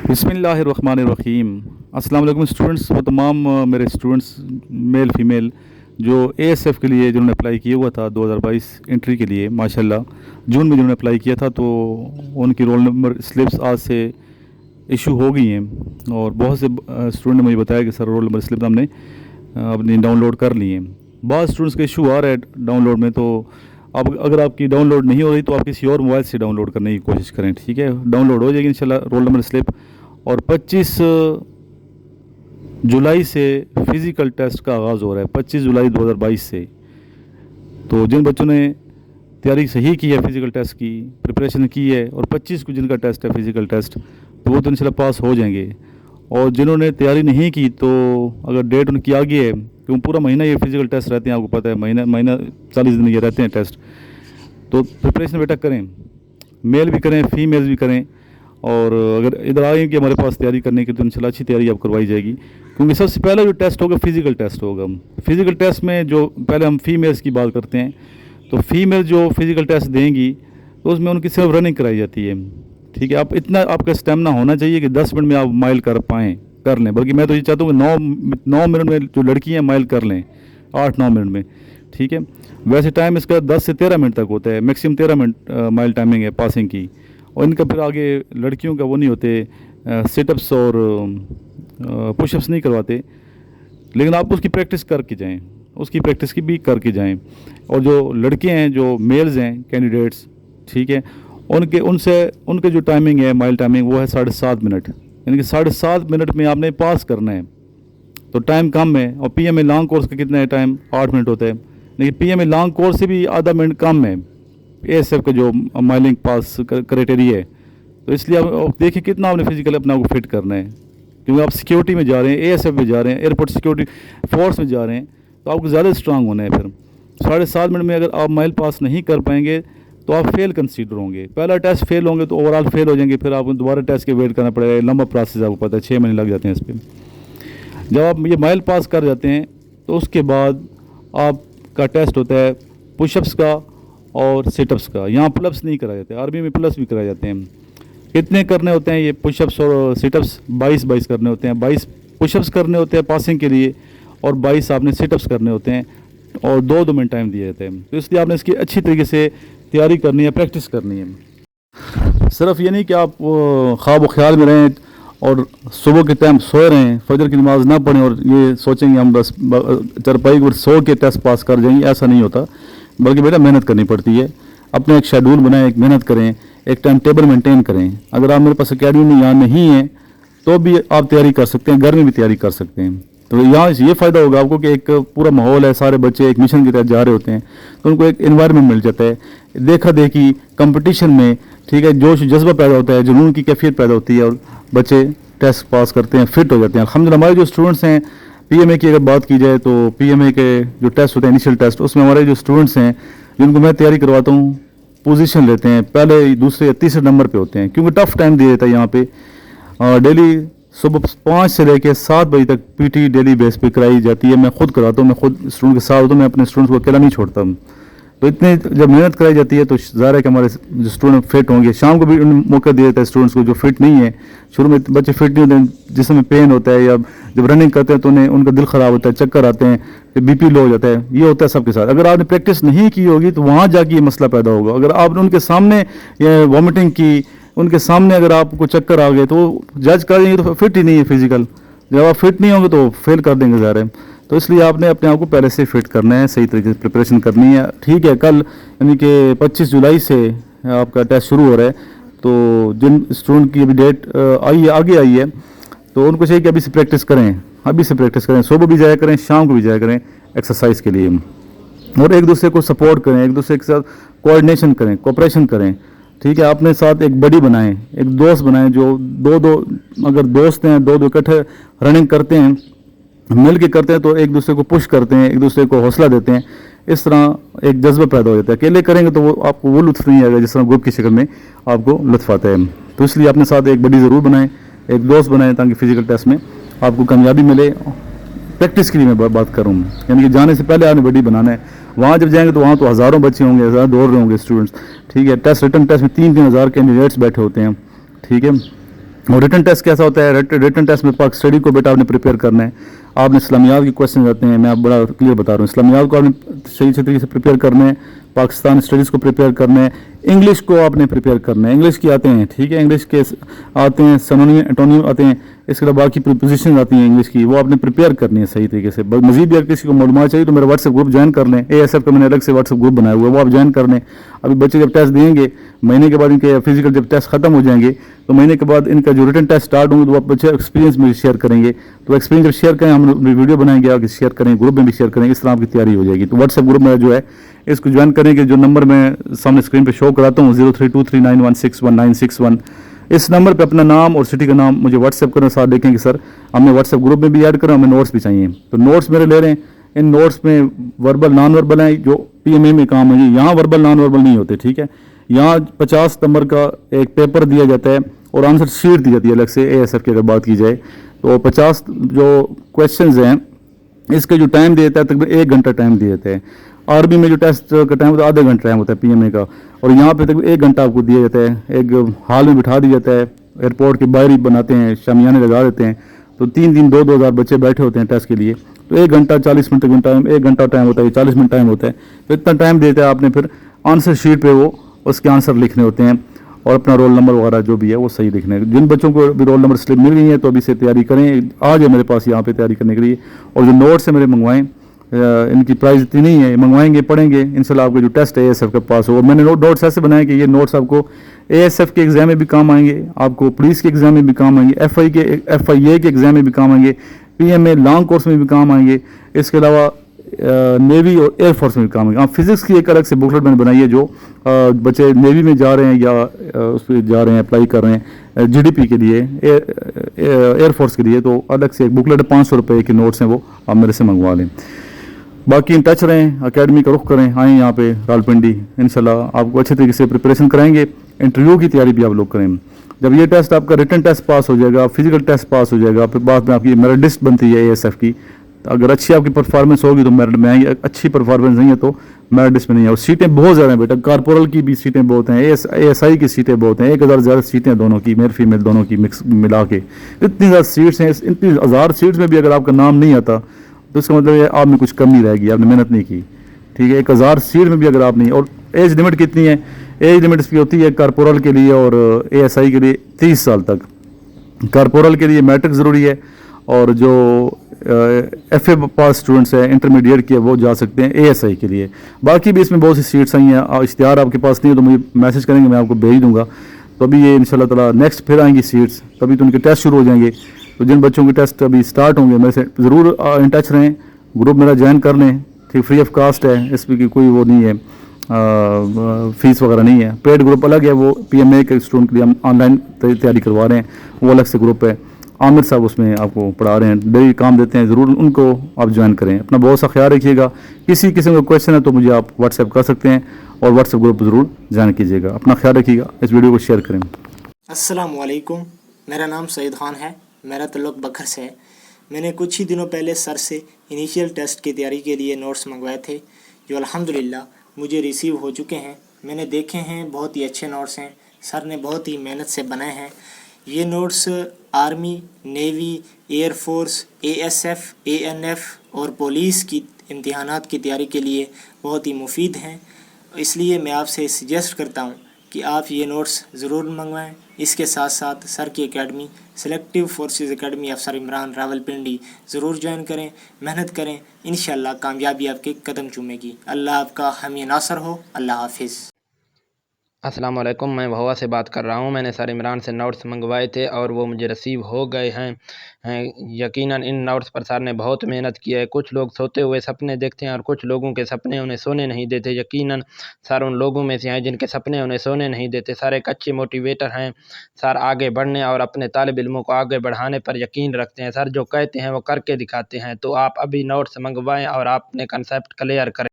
बिस्मिल्लाहिर्रहमानिर्रहीम। अस्सलाम वालेकुम स्टूडेंट्स। वो तमाम मेरे स्टूडेंट्स मेल फ़ीमेल जो एएसएफ के लिए जिन्होंने अप्लाई किया हुआ था 2022 एंट्री के लिए, माशाल्लाह जून में जिन्होंने अप्लाई किया था, तो उनकी रोल नंबर स्लिप्स आज से इशू हो गई हैं। और बहुत से स्टूडेंट ने मुझे बताया कि सर रोल नंबर स्लिप हमने अपनी डाउनलोड कर ली हैं। बहुत स्टूडेंट्स का इशू आ रहा है डाउनलोड में, तो अब अगर आपकी डाउनलोड नहीं हो रही तो आप किसी और मोबाइल से डाउनलोड करने की कोशिश करें, ठीक है। डाउनलोड हो जाएगी इंशाल्लाह रोल नंबर स्लिप। और 25 जुलाई से फ़िज़िकल टेस्ट का आगाज़ हो रहा है, 25 जुलाई 2022 से। तो जिन बच्चों ने तैयारी सही की है, फ़िज़िकल टेस्ट की प्रिपरेशन की है, और 25 को जिनका टेस्ट है फ़िज़िकल टेस्ट, तो वो तो इंशाल्लाह पास हो जाएंगे। और जिन्होंने तैयारी नहीं की, तो अगर डेट उनकी आगे है, क्योंकि पूरा महीना ये फ़िज़िकल टेस्ट रहते हैं, आपको पता है, महीना 40 दिन ये रहते हैं टेस्ट। तो प्रिपरेशन बेटा करें, मेल भी करें, फीमेल भी करें। और अगर इधर आए कि हमारे पास तैयारी करने की, तो इंशाल्लाह अच्छी तैयारी आप करवाई जाएगी। क्योंकि सबसे पहला जो टेस्ट होगा फ़िज़िकल टेस्ट होगा। फ़िज़िकल टेस्ट में जो पहले हम फीमेल्स की बात करते हैं, तो फीमेल जो फ़िज़िकल टेस्ट देंगी तो उसमें उनकी सिर्फ रनिंग कराई जाती है, ठीक है। आप इतना आपका स्टेमिना होना चाहिए कि 10 मिनट में आप माइल कर लें। बल्कि मैं तो ये चाहता हूँ कि 9 मिनट में जो लड़की हैं माइल कर लें, 8-9 मिनट में, ठीक है। वैसे टाइम इसका 10 से 13 मिनट तक होता है, मैक्सिमम 13 मिनट माइल टाइमिंग है पासिंग की। और इनका फिर आगे लड़कियों का वो नहीं होते, सिटअप्स और पुशअप्स नहीं करवाते, लेकिन आप उसकी प्रैक्टिस करके जाएं, उसकी प्रैक्टिस की भी करके जाएं। और जो लड़के हैं, जो मेल्स हैं कैंडिडेट्स, ठीक है, उनके जो टाइमिंग है माइल टाइमिंग, वो है 7.5 मिनट, यानी कि 7.5 मिनट में आपने पास करना है। तो टाइम कम है। और पीएमए लॉन्ग कोर्स का कितना है टाइम, 8 मिनट होता है, लेकिन पीएमए लॉन्ग कोर्स से भी आधा मिनट कम है एएसएफ का जो माइलिंग पास क्राइटेरिया है। तो इसलिए आप देखिए कितना आपने फिजिकल अपने आप को फिट करना है, क्योंकि आप सिक्योरिटी में जा रहे हैं, एएसएफ में जा रहे हैं, एयरपोर्ट सिक्योरिटी फोर्स में जा रहे हैं, तो आपको ज़्यादा स्ट्रांग होना है। फिर 7.5 मिनट में अगर आप माइल पास नहीं कर पाएंगे तो आप फेल कंसीडर होंगे। पहला टेस्ट फेल होंगे तो ओवरऑल फेल हो जाएंगे, फिर आपको दोबारा टेस्ट के वेट करना पड़ेगा। लंबा प्रोसेस, आपको पता है 6 महीने लग जाते हैं इस पर। जब आप ये माइल पास कर जाते हैं तो उसके बाद आपका टेस्ट होता है पुशअप्स का और सिटअप्स का। यहाँ पुलअप्स नहीं कराए जाते, आर्मी में पुलअप्स भी कराए जाते हैं। कितने करने होते हैं ये पुशअप्स और सिटअप्स? 22 करने होते हैं। 22 पुशअप्स करने होते हैं पासिंग के लिए, और 22 आपने सिटअप्स करने होते हैं, और 2-2 मिनट टाइम दिए जाते हैं। तो इसलिए आपने इसकी अच्छी तरीके से तैयारी करनी है, प्रैक्टिस करनी है। सिर्फ ये नहीं कि आप ख्वाब ख्याल में रहें और सुबह के टाइम सोए रहें, फजर की नमाज़ ना पढ़ें और ये सोचेंगे हम बस चरपाई पर सो के टेस्ट पास कर जाएंगे, ऐसा नहीं होता। बल्कि बेटा मेहनत करनी पड़ती है। अपने एक शेड्यूल बनाएं, एक मेहनत करें, एक टाइम टेबल मेंटेन करें। अगर आप मेरे पास अकेडमी में यहाँ नहीं हैं तो भी आप तैयारी कर सकते हैं, घर में भी तैयारी कर सकते हैं। तो यहाँ ये फ़ायदा होगा आपको कि एक पूरा माहौल है, सारे बच्चे एक मिशन की तहत जा रहे होते हैं, तो उनको एक एनवायरनमेंट मिल जाता है, देखा देखी कंपटीशन में, ठीक है, जोश जज्बा पैदा होता है, जुनून की कैफियत पैदा होती है, और बच्चे टेस्ट पास करते हैं, फिट हो जाते हैं। अल्हम्दुलिल्लाह हमारे जो स्टूडेंट्स हैं, पीएमए की अगर बात की जाए तो पीएमए के जो टेस्ट होते हैं इनिशियल टेस्ट, उसमें हमारे जो स्टूडेंट्स हैं जिनको मैं तैयारी करवाता हूँ, पोजीशन लेते हैं, पहले दूसरे या तीसरे नंबर पे होते हैं, क्योंकि टफ टाइम दिया जाता है यहाँ पे। डेली सुबह 5 से लेकर 7 बजे तक पीटी डेली बेस पे कराई जाती है। मैं खुद कराता हूँ, मैं खुद स्टूडेंट के साथ होता हूँ, मैं अपने स्टूडेंट्स को अकेला नहीं छोड़ता हूँ। तो इतने जब मेहनत कराई जाती है तो ज़ाहिर है कि हमारे जो स्टूडेंट फिट होंगे। शाम को भी मौका दिया जाता है स्टूडेंट्स को जो फिट नहीं है। शुरू में बच्चे फिट नहीं होते, जिसमें पेन होता है, या जब रनिंग करते हैं तो उनका दिल ख़राब होता है, चक्कर आते हैं, बीपी लो हो जाता है। ये होता है सबके साथ। अगर आपने प्रैक्टिस नहीं की होगी तो वहाँ जाके ये मसला पैदा होगा। अगर आपने उनके सामने वॉमिटिंग की, उनके सामने अगर आपको चक्कर आ गए, तो जज कर देंगे तो फिट ही नहीं है फिजिकल। जब आप फिट नहीं होंगे तो फेल कर देंगे ज़ाहिर है। तो इसलिए आपने अपने आप को पहले से फिट करना है, सही तरीके से प्रिपरेशन करनी है, ठीक है। कल यानी कि 25 जुलाई से आपका टेस्ट शुरू हो रहा है, तो जिन स्टूडेंट की अभी डेट आगे आई है, तो उनको चाहिए कि अभी से प्रैक्टिस करें, अभी से प्रैक्टिस करें। सुबह भी जाया करें, शाम को भी जाया करें एक्सरसाइज के लिए, और एक दूसरे को सपोर्ट करें, एक दूसरे के साथ कोऑर्डिनेशन करें, कोऑपरेशन करें, ठीक है। अपने साथ एक बडी बनाएं, एक दोस्त बनाएं, जो दो अगर दोस्त हैं, दो इकट्ठे रनिंग करते हैं, मिल के करते हैं, तो एक दूसरे को पुश करते हैं, एक दूसरे को हौसला देते हैं। इस तरह एक जज्बा पैदा हो जाता है। अकेले करेंगे तो वो आपको वो लुत्फ़ नहीं आएगा जिस तरह ग्रुप की शक्ल में आपको लुत्फ़ आता है। तो इसलिए अपने साथ एक बडी ज़रूर बनाएं, एक दोस्त बनाएं, ताकि फ़िज़िकल टेस्ट में आपको कामयाबी मिले। प्रैक्टिस के लिए मैं बात करूँ, यानी कि जाने से पहले आपने बडी बनाना है। वहाँ जब जाएंगे तो वहाँ तो हज़ारों बच्चे होंगे, ज़्यादा दौड़ रहे होंगे स्टूडेंट्स, ठीक है। रिटन टेस्ट में 3-3 हज़ार कैंडिडेट्स बैठे होते हैं, ठीक है। और रिटन टेस्ट कैसा होता है? रिटन टेस्ट में पाक स्टडी को बेटा आपने प्रिपेयर करना है। आपने इस्लामियात के क्वेश्चन आते हैं, मैं आप बड़ा क्लियर बता रहा हूँ, इस्लामियात को आपने सही से तरीके से प्रिपेयर करना है, पाकिस्तान स्टडीज़ को प्रिपेयर करना है, इंग्लिश को आपने प्रिपेयर करना है। इंग्लिश के आते हैं, ठीक है, इंग्लिश के आते हैं, सिनोनिम एंटोनिम आते हैं, इसके अलावा बाकी प्रीपोजिशन आती हैं इंग्लिश की, वो आपने प्रिपेयर करनी है सही तरीके से। मजीद भी अगर किसी को मालूमात चाहिए तो मेरा व्हाट्सएप ग्रुप ज्वाइन कर लें। ASF का मैंने अलग से व्हाट्सएप ग्रुप बनाया हुआ है, वो आप ज्वाइन कर लें। अभी बच्चे जब टेस्ट देंगे, महीने के बाद इनके फिजिकल जब टेस्ट खत्म हो जाएंगे तो महीने के बाद इनका जो रिटन टेस्ट स्टार्ट होंगे तो आप बच्चे एक्सपीरियंस में शेयर करेंगे। तो एक्सपीरियंस जब शेयर करें, हम वीडियो बनाएंगे, आगे शेयर करेंगे, ग्रुप में भी शेयर करेंगे, इस तरह आपकी तैयारी हो जाएगी। तो व्हाट्सएप ग्रुप में जो है इसको ज्वाइन करेंगे। जो नंबर मैं सामने स्क्रीन पे शो कराता हूँ 032391619161, इस नंबर पे अपना नाम और सिटी का नाम मुझे व्हाट्सएप करें। साथ देखें कि सर हमें व्हाट्सएप ग्रुप में भी ऐड करें, हमें नोट्स भी चाहिए। तो नोट्स मेरे ले रहे हैं, इन नोट्स में वर्बल नॉन वर्बल हैं जो PMA में काम है। यहाँ वर्बल नॉन वर्बल नहीं होते, ठीक है। यहाँ 50 नंबर का एक पेपर दिया जाता है और आंसर शीट दी जाती है अलग से। ASF की अगर बात की जाए तो 50 जो क्वेश्चंस हैं इसके जो टाइम दिया जाता है तकरीबन 1 घंटा टाइम दिया जाता है। आर्मी में जो टेस्ट का टाइम होता है आधे घंटे टाइम होता है PMA का, और यहाँ पे तकरीबन 1 घंटा आपको दिया जाता है। एक हॉल में बिठा दिया जाता है, एयरपोर्ट के बाहर ही बनाते हैं, शामियाने लगा देते हैं, तो 3 2 हज़ार बच्चे बैठे होते हैं टेस्ट के लिए। तो 1 घंटा 40 मिनट तक टाइम, 1 घंटा टाइम होता है, 40 मिनट टाइम होता है। तो इतना टाइम देता है आपने, फिर आंसर शीट पे वो उसके आंसर लिखने होते हैं और अपना रोल नंबर वगैरह जो भी है वो सही लिखना है। जिन बच्चों को भी रोल नंबर स्लिप मिल गई है तो अभी से तैयारी करें, आ जाए मेरे पास यहाँ पे तैयारी करने के लिए। और जो नोट्स है मेरे मंगवाएं, इनकी प्राइस इतनी नहीं है, मंगवाएंगे पढ़ेंगे, इंशाल्लाह आपको जो टेस्ट है ASF के पास हो। और मैंने नोट्स ऐसे बनाए कि ये नोट्स आपको ASF के एग्जाम में भी काम आएंगे, आपको पुलिस के एग्जाम में भी काम आएंगे, FIA के एग्जाम में भी काम आएंगे, PMA लॉन्ग कोर्स में भी काम आएंगे, इसके अलावा नेवी और एयरफोर्स में भी काम आएंगे। फिजिक्स की एक अलग से बुकलेट मैंने बनाई है जो बच्चे नेवी में जा रहे हैं या उस पर जा रहे हैं, अप्लाई कर रहे हैं GDP के लिए, एयरफोर्स के लिए, तो अलग से एक बुकलेट है, 500 रुपये के नोट्स हैं, वो आप मेरे से मंगवा लें। बाकी इन टच रहें, अकेडमी का रुख करें, आएँ यहाँ पे रावलपिंडी, इंशाल्लाह आपको अच्छे तरीके से प्रिपरेशन कराएंगे। इंटरव्यू की तैयारी भी आप लोग करें। जब ये टेस्ट आपका रिटन टेस्ट पास हो जाएगा, फिजिकल टेस्ट पास हो जाएगा, फिर बाद में आपकी मेरिट लिस्ट बनती है ASF की। अगर अच्छी आपकी परफॉर्मेंस होगी तो मेरिट में आएंगे, अच्छी परफॉर्मेंस नहीं है तो मेरिट लिस्ट में नहीं है। और सीटें बहुत ज़्यादा हैं बेटा, कॉर्पोरल की भी सीटें बहुत हैं, ASI की सीटें बहुत हैं, 1000 ज़्यादा सीटें दोनों की, मेल फीमेल दोनों की मिक्स मिला के इतनी ज़्यादा सीट्स हैं। इतनी 1000 सीट्स में भी अगर आपका नाम नहीं आता तो इसका मतलब है आप में कुछ कमी रहेगी, आपने मेहनत नहीं की, ठीक है। 1000 सीट में भी अगर आप नहीं, और एज लिमिट कितनी है? एज लिमिट इसकी होती है कॉर्पोरल के लिए और ASI के लिए 30 साल तक। कॉर्पोरल के लिए मैट्रिक ज़रूरी है, और जो FA पास स्टूडेंट्स हैं इंटरमीडिएट के, वो जा सकते हैं ASI के लिए। बाकी भी इसमें बहुत सी सीट्स आई हैं, इश्तिहार आपके पास नहीं है तो मुझे मैसेज करेंगे, मैं आपको भेज दूंगा। तो अभी ये इंशाल्लाह ताला नेक्स्ट फिर आएंगी सीट्स, तभी तो उनके टेस्ट शुरू हो जाएंगे। तो जिन बच्चों के टेस्ट अभी स्टार्ट होंगे मेरे से ज़रूर इन टच रहें, ग्रुप मेरा ज्वाइन कर लें, ठीक, फ्री ऑफ कास्ट है, इसमें की कोई वो नहीं है, फीस वगैरह नहीं है। पेड ग्रुप अलग है, वो PMA के स्टूडेंट के लिए हम ऑनलाइन तैयारी करवा रहे हैं, वो अलग से ग्रुप है। आमिर साहब उसमें आपको पढ़ा रहे हैं, डेली काम देते हैं, ज़रूर उनको आप ज्वाइन करें। अपना बहुत सा ख्याल रखिएगा। किसी किस्म का क्वेश्चन है तो मुझे आप व्हाट्सएप कर सकते हैं, और व्हाट्सएप ग्रुप ज़रूर ज्वाइन कीजिएगा। अपना ख्याल रखिएगा, इस वीडियो को शेयर करें। अस्सलाम वालेकुम, मेरा नाम सईद खान है, मेरा ताल्लुक़ बखर से है। मैंने कुछ ही दिनों पहले सर से इनिशियल टेस्ट की तैयारी के लिए नोट्स मंगवाए थे, जो अल्हम्दुलिल्लाह मुझे रिसीव हो चुके हैं। मैंने देखे हैं, बहुत ही अच्छे नोट्स हैं, सर ने बहुत ही मेहनत से बनाए हैं। ये notes army, navy, air force, ASF, ANF और पुलिस की इम्तिहानात की तैयारी के लिए बहुत ही मुफीद हैं। इसलिए मैं आपसे सजेस्ट करता हूँ कि आप ये नोट्स ज़रूर मंगवाएं। इसके साथ साथ सर की एकेडमी सेलेक्टिव फोर्सेस एकेडमी अफसर इमरान रावलपिंडी ज़रूर ज्वाइन करें, मेहनत करें, इंशाल्लाह कामयाबी आपके कदम चूमेगी। अल्लाह आपका हामी नासर हो। अल्लाह हाफिज़। अस्सलाम वालेकुम, मैं भवा से बात कर रहा हूं। मैंने सर इमरान से नोट्स मंगवाए थे और वो मुझे रिसीव हो गए हैं। यकीनन इन नोट्स पर सर ने बहुत मेहनत की है। कुछ लोग सोते हुए सपने देखते हैं और कुछ लोगों के सपने उन्हें सोने नहीं देते। यकीनन सर उन लोगों में से हैं जिनके सपने उन्हें सोने नहीं देते। सर एक अच्छे मोटिवेटर हैं। सर आगे बढ़ने और अपने तालिब इल्मों को आगे बढ़ाने पर यकीन रखते हैं। सर जो कहते हैं वो करके दिखाते हैं। तो आप अभी नोट्स मंगवाएँ और आप अपने कंसेप्ट क्लियर करें।